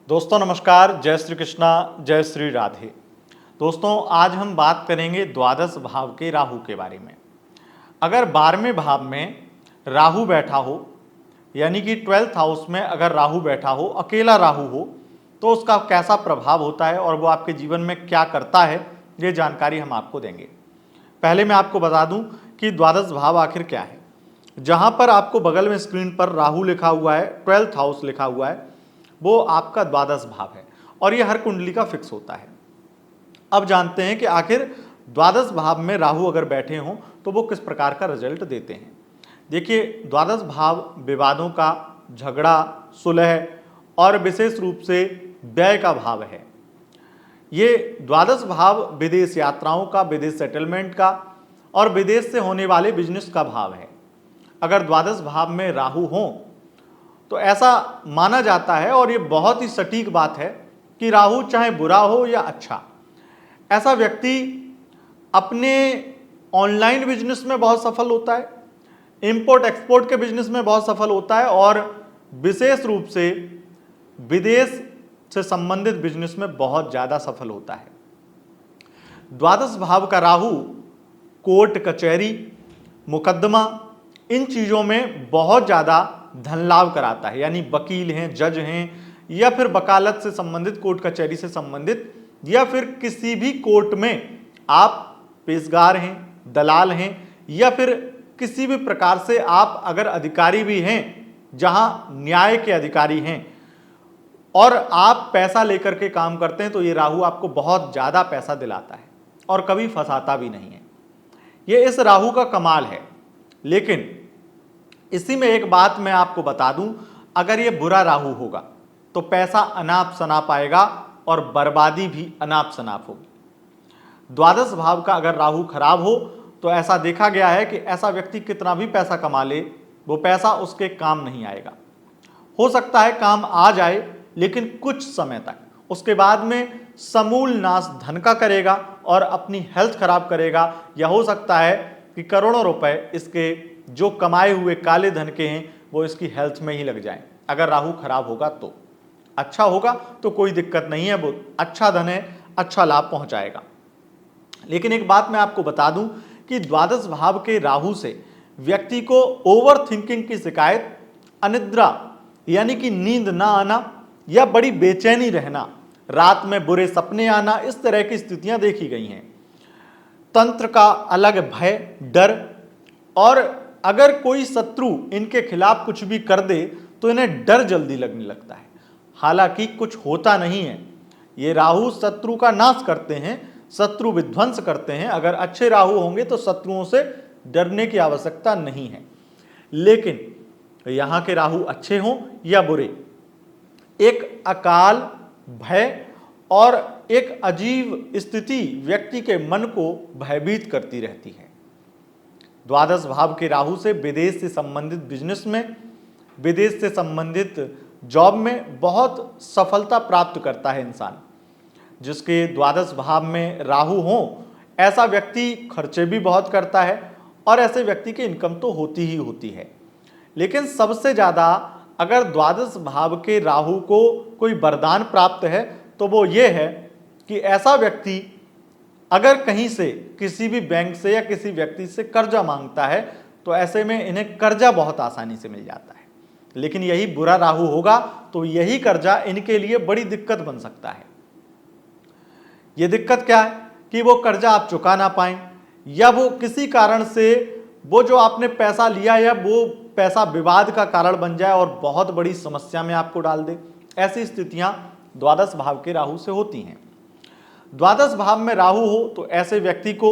दोस्तों नमस्कार, जय श्री कृष्णा, जय श्री राधे। दोस्तों आज हम बात करेंगे द्वादश भाव के राहु के बारे में। अगर 12वें भाव में राहु बैठा हो, यानी कि 12th हाउस में अगर राहु बैठा हो, अकेला राहु हो, तो उसका कैसा प्रभाव होता है और वो आपके जीवन में क्या करता है, ये जानकारी हम आपको देंगे। पहले मैं आपको बता दूं कि द्वादश भाव आखिर क्या है। जहां पर आपको बगल में स्क्रीन पर राहु लिखा हुआ है, 12th हाउस लिखा हुआ है, वो आपका द्वादश भाव है और ये हर कुंडली का फिक्स होता है। अब जानते हैं कि आखिर द्वादश भाव में राहु अगर बैठे हों तो वो किस प्रकार का रिजल्ट देते हैं। देखिए, द्वादश भाव विवादों का, झगड़ा, सुलह और विशेष रूप से व्यय का भाव है। ये द्वादश भाव विदेश यात्राओं का, विदेश सेटलमेंट का और विदेश से होने वाले बिजनेस का भाव है। अगर द्वादश भाव में राहु हों तो ऐसा माना जाता है, और ये बहुत ही सटीक बात है, कि राहु चाहे बुरा हो या अच्छा, ऐसा व्यक्ति अपने ऑनलाइन बिजनेस में बहुत सफल होता है, इंपोर्ट एक्सपोर्ट के बिजनेस में बहुत सफल होता है और विशेष रूप से विदेश से संबंधित बिजनेस में बहुत ज़्यादा सफल होता है। द्वादश भाव का राहु कोर्ट कचहरी, मुकदमा, इन चीज़ों में बहुत ज़्यादा धन लाभ कराता है। यानी वकील हैं, जज हैं, या फिर वकालत से संबंधित, कोर्ट कचहरी से संबंधित, या फिर किसी भी कोर्ट में आप पेशकार हैं, दलाल हैं, या फिर किसी भी प्रकार से आप अगर अधिकारी भी हैं, जहां न्याय के अधिकारी हैं और आप पैसा लेकर के काम करते हैं, तो ये राहु आपको बहुत ज़्यादा पैसा दिलाता है और कभी फंसाता भी नहीं है। ये इस राहु का कमाल है। लेकिन इसी में एक बात मैं आपको बता दूं, अगर ये बुरा राहु होगा तो पैसा अनाप शनाप आएगा और बर्बादी भी अनाप शनाप होगी। द्वादश भाव का अगर राहु खराब हो तो ऐसा देखा गया है कि ऐसा व्यक्ति कितना भी पैसा कमा ले, वो पैसा उसके काम नहीं आएगा। हो सकता है काम आ जाए, लेकिन कुछ समय तक, उसके बाद में समूल नाश धन का करेगा और अपनी हेल्थ खराब करेगा, या हो सकता है कि करोड़ों रुपए इसके जो कमाए हुए काले धन के हैं वो इसकी हेल्थ में ही लग जाएं। अगर राहु खराब होगा तो अच्छा होगा तो कोई दिक्कत नहीं है, वो अच्छा धन है, अच्छा लाभ पहुंचाएगा। लेकिन एक बात मैं आपको बता दूं कि द्वादश भाव के राहु से व्यक्ति को ओवर थिंकिंग की शिकायत, अनिद्रा यानी कि नींद ना आना या बड़ी बेचैनी रहना, रात में बुरे सपने आना, इस तरह की स्थितियां देखी गई हैं। तंत्र का अलग भय, डर, और अगर कोई शत्रु इनके खिलाफ कुछ भी कर दे तो इन्हें डर जल्दी लगने लगता है। हालांकि कुछ होता नहीं है। ये राहु शत्रु का नाश करते हैं, शत्रु विध्वंस करते हैं। अगर अच्छे राहु होंगे तो शत्रुओं से डरने की आवश्यकता नहीं है। लेकिन यहाँ के राहु अच्छे हों या बुरे, एक अकाल, भय और एक अजीब स्थिति व्यक्ति के मन को भयभीत करती रहती है। द्वादश भाव के राहु से विदेश से संबंधित बिजनेस में, विदेश से संबंधित जॉब में बहुत सफलता प्राप्त करता है इंसान। जिसके द्वादश भाव में राहु हो, ऐसा व्यक्ति खर्चे भी बहुत करता है और ऐसे व्यक्ति की इनकम तो होती ही होती है। लेकिन सबसे ज़्यादा अगर द्वादश भाव के राहु को कोई वरदान प्राप्त है तो वो ये है कि ऐसा व्यक्ति अगर कहीं से, किसी भी बैंक से या किसी व्यक्ति से कर्जा मांगता है तो ऐसे में इन्हें कर्जा बहुत आसानी से मिल जाता है। लेकिन यही बुरा राहु होगा तो यही कर्जा इनके लिए बड़ी दिक्कत बन सकता है। ये दिक्कत क्या है कि वो कर्जा आप चुका ना पाएं, या वो किसी कारण से वो जो आपने पैसा लिया या वो पैसा विवाद का कारण बन जाए और बहुत बड़ी समस्या में आपको डाल दे। ऐसी स्थितियां द्वादश भाव के राहु से होती हैं। द्वादश भाव में राहु हो तो ऐसे व्यक्ति को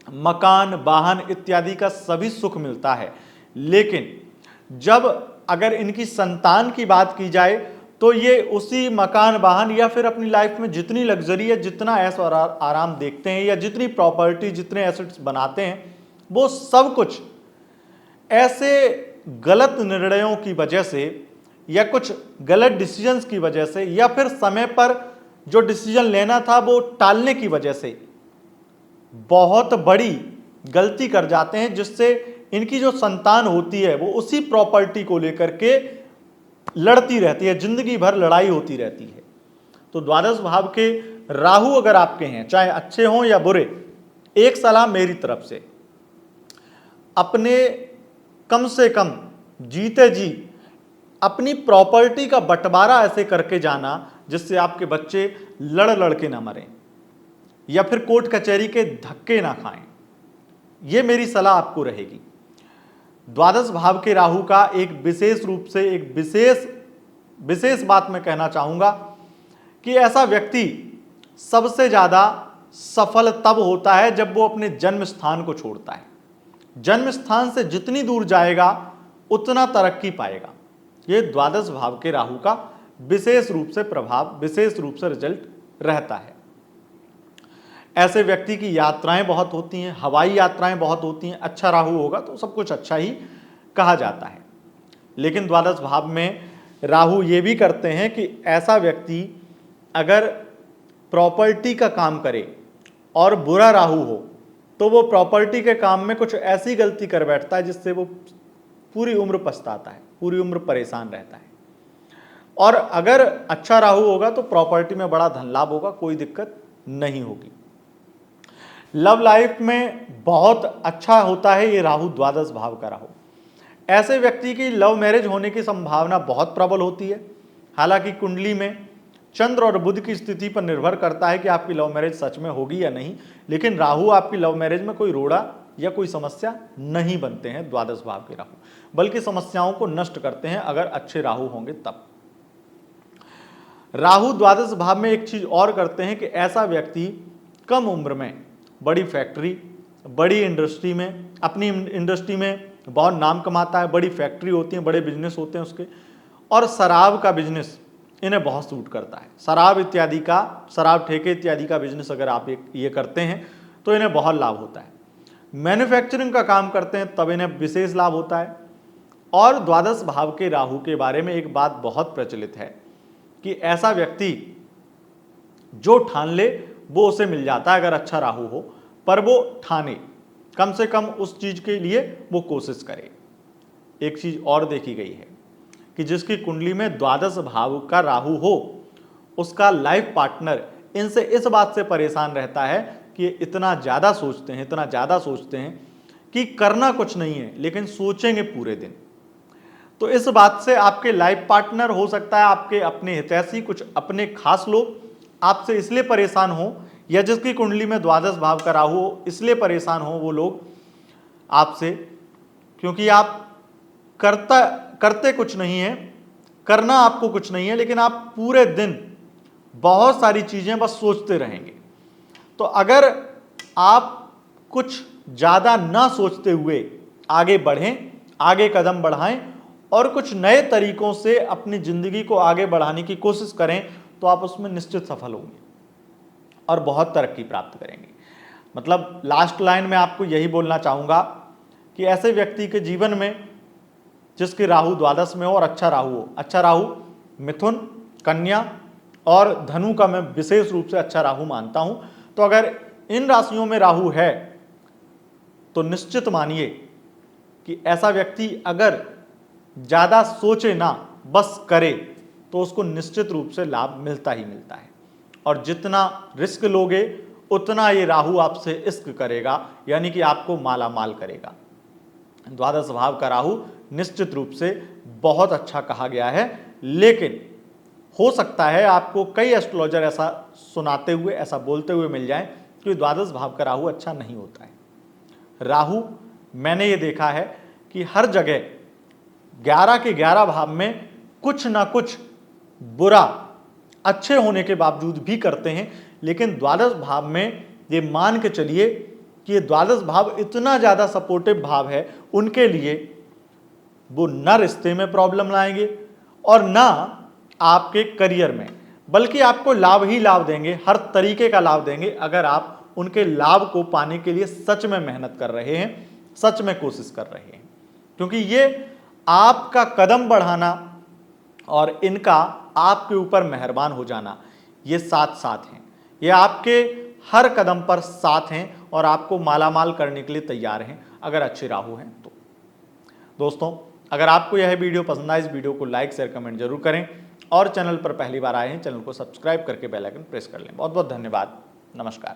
मकान, वाहन इत्यादि का सभी सुख मिलता है। लेकिन जब अगर इनकी संतान की बात की जाए तो ये उसी मकान, वाहन या फिर अपनी लाइफ में जितनी लग्जरी है, जितना ऐश और आराम देखते हैं, या जितनी प्रॉपर्टी, जितने एसेट्स बनाते हैं, वो सब कुछ ऐसे गलत निर्णयों की वजह से या कुछ गलत डिसीजंस की वजह से, या फिर समय पर जो डिसीजन लेना था वो टालने की वजह से बहुत बड़ी गलती कर जाते हैं, जिससे इनकी जो संतान होती है वो उसी प्रॉपर्टी को लेकर के लड़ती रहती है, जिंदगी भर लड़ाई होती रहती है। तो द्वादश भाव के राहु अगर आपके हैं, चाहे अच्छे हों या बुरे, एक सलाह मेरी तरफ से, अपने कम से कम जीते जी अपनी प्रॉपर्टी का बंटवारा ऐसे करके जाना जिससे आपके बच्चे लड़ लड़ के ना मरें या फिर कोर्ट कचहरी के धक्के ना खाएं। यह मेरी सलाह आपको रहेगी। द्वादश भाव के राहु का एक विशेष रूप से एक विशेष बात मैं कहना चाहूंगा कि ऐसा व्यक्ति सबसे ज्यादा सफल तब होता है जब वो अपने जन्म स्थान को छोड़ता है। जन्म स्थान से जितनी दूर जाएगा उतना तरक्की पाएगा। ये द्वादश भाव के राहु का विशेष रूप से प्रभाव, विशेष रूप से रिजल्ट रहता है। ऐसे व्यक्ति की यात्राएं बहुत होती हैं, हवाई यात्राएं बहुत होती हैं। अच्छा राहु होगा तो सब कुछ अच्छा ही कहा जाता है। लेकिन द्वादश भाव में राहु ये भी करते हैं कि ऐसा व्यक्ति अगर प्रॉपर्टी का काम करे और बुरा राहु हो तो वो प्रॉपर्टी के काम में कुछ ऐसी गलती कर बैठता है जिससे वो पूरी उम्र पछताता है, पूरी उम्र परेशान रहता है। और अगर अच्छा राहु होगा तो प्रॉपर्टी में बड़ा धन लाभ होगा, कोई दिक्कत नहीं होगी। लव लाइफ में बहुत अच्छा होता है ये राहु, द्वादश भाव का राहु। ऐसे व्यक्ति की लव मैरिज होने की संभावना बहुत प्रबल होती है। हालांकि कुंडली में चंद्र और बुध की स्थिति पर निर्भर करता है कि आपकी लव मैरिज सच में होगी या नहीं, लेकिन राहु आपकी लव मैरिज में कोई रोड़ा या कोई समस्या नहीं बनते हैं। द्वादश भाव के राहु बल्कि समस्याओं को नष्ट करते हैं अगर अच्छे राहु होंगे तब। राहु द्वादश भाव में एक चीज और करते हैं कि ऐसा व्यक्ति कम उम्र में बड़ी फैक्ट्री, बड़ी इंडस्ट्री में, अपनी इंडस्ट्री में बहुत नाम कमाता है। बड़ी फैक्ट्री होती है, बड़े बिजनेस होते हैं उसके, और शराब का बिजनेस इन्हें बहुत सूट करता है। शराब इत्यादि का, शराब ठेके इत्यादि का बिजनेस अगर आप ये करते हैं तो इन्हें बहुत लाभ होता है। मैन्युफैक्चरिंग का काम करते हैं तब इन्हें विशेष लाभ होता है। और द्वादश भाव के राहु के बारे में एक बात बहुत प्रचलित है कि ऐसा व्यक्ति जो ठान ले वो उसे मिल जाता है अगर अच्छा राहु हो, पर वो ठाने, कम से कम उस चीज के लिए वो कोशिश करे। एक चीज और देखी गई है कि जिसकी कुंडली में द्वादश भाव का राहु हो उसका लाइफ पार्टनर इनसे इस बात से परेशान रहता है कि इतना ज्यादा सोचते हैं कि करना कुछ नहीं है लेकिन सोचेंगे पूरे दिन। तो इस बात से आपके लाइफ पार्टनर, हो सकता है आपके अपने हितैषी, कुछ अपने खास लोग आपसे इसलिए परेशान हो, या जिसकी कुंडली में द्वादश भाव का राहु हो इसलिए परेशान हो वो लोग आपसे, क्योंकि आप करते कुछ नहीं है, करना आपको कुछ नहीं है, लेकिन आप पूरे दिन बहुत सारी चीजें बस सोचते रहेंगे। तो अगर आप कुछ ज्यादा ना सोचते हुए आगे बढ़ें, आगे कदम बढ़ाएं और कुछ नए तरीकों से अपनी जिंदगी को आगे बढ़ाने की कोशिश करें तो आप उसमें निश्चित सफल होंगे और बहुत तरक्की प्राप्त करेंगे। मतलब लास्ट लाइन में आपको यही बोलना चाहूंगा कि ऐसे व्यक्ति के जीवन में जिसके राहु द्वादश में हो और अच्छा राहु हो, अच्छा राहु मिथुन, कन्या और धनु का मैं विशेष रूप से अच्छा राहु मानता हूं। तो अगर इन राशियों में राहु है तो निश्चित मानिए कि ऐसा व्यक्ति अगर ज्यादा सोचे ना, बस करे, तो उसको निश्चित रूप से लाभ मिलता ही मिलता है। और जितना रिस्क लोगे उतना ये राहु आपसे इश्क करेगा, यानी कि आपको माला माल करेगा। द्वादश भाव का राहु निश्चित रूप से बहुत अच्छा कहा गया है, लेकिन हो सकता है आपको कई एस्ट्रोलॉजर ऐसा सुनाते हुए, ऐसा बोलते हुए मिल जाए कि द्वादश भाव का राहु अच्छा नहीं होता है। राहु, मैंने ये देखा है कि हर जगह 11 के 11 भाव में कुछ ना कुछ बुरा अच्छे होने के बावजूद भी करते हैं, लेकिन द्वादश भाव में ये मान के चलिए कि ये द्वादश भाव इतना ज्यादा सपोर्टिव भाव है उनके लिए, वो ना रिश्ते में प्रॉब्लम लाएंगे और ना आपके करियर में, बल्कि आपको लाभ ही लाभ देंगे, हर तरीके का लाभ देंगे अगर आप उनके लाभ को पाने के लिए सच में मेहनत कर रहे हैं, सच में कोशिश कर रहे हैं। क्योंकि ये आपका कदम बढ़ाना और इनका आपके ऊपर मेहरबान हो जाना, ये साथ साथ हैं, ये आपके हर कदम पर साथ हैं और आपको मालामाल करने के लिए तैयार हैं अगर अच्छे राहु हैं तो। दोस्तों, अगर आपको यह वीडियो पसंद आए, इस वीडियो को लाइक शेयर कमेंट जरूर करें और चैनल पर पहली बार आए हैं चैनल को सब्सक्राइब करके बेल आइकन प्रेस कर लें। बहुत बहुत धन्यवाद। नमस्कार।